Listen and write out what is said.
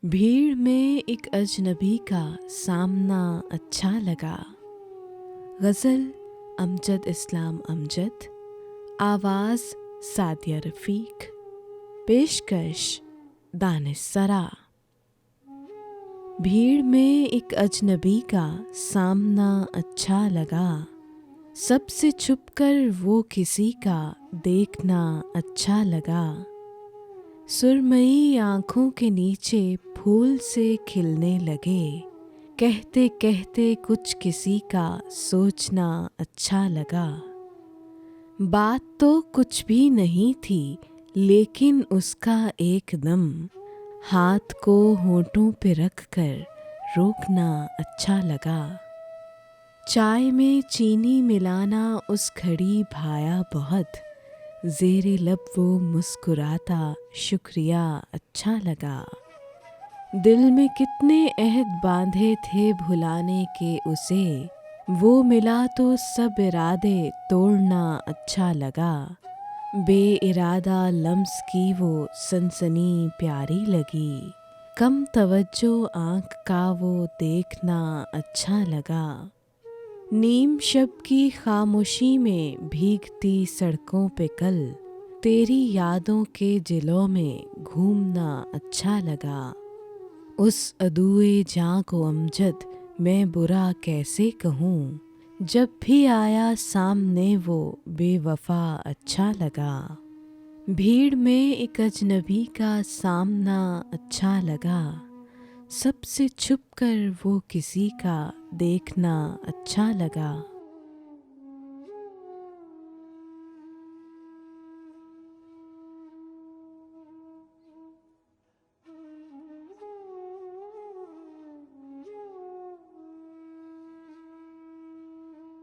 भीड़ में एक अजनबी का सामना अच्छा लगा। गज़ल अमजद इस्लाम अमजद, आवाज़ सादिया रफ़ीक, पेशकश दानिश सरा। भीड़ में एक अजनबी का सामना अच्छा लगा, सबसे छुपकर वो किसी का देखना अच्छा लगा। सुरमई आँखों के नीचे फूल से खिलने लगे, कहते कहते कुछ किसी का सोचना अच्छा लगा। बात तो कुछ भी नहीं थी, लेकिन उसका एकदम हाथ को होठों पे रख कर रोकना अच्छा लगा। चाय में चीनी मिलाना उस घड़ी भाया बहुत, ज़ेरे लब वो मुस्कुराता शुक्रिया अच्छा लगा। दिल में कितने अहद बांधे थे भुलाने के उसे, वो मिला तो सब इरादे तोड़ना अच्छा लगा। बेइरादा लम्स की वो सनसनी प्यारी लगी, कम तवज्जो आँख का वो देखना अच्छा लगा। नीम शब की खामोशी में भीगती सड़कों पे कल, तेरी यादों के जिलों में घूमना अच्छा लगा। उस अदुए जाँ को अमजद मैं बुरा कैसे कहूँ, जब भी आया सामने वो बेवफा अच्छा लगा। भीड़ में एक अजनबी का सामना अच्छा लगा, सबसे छुप कर वो किसी का देखना अच्छा लगा।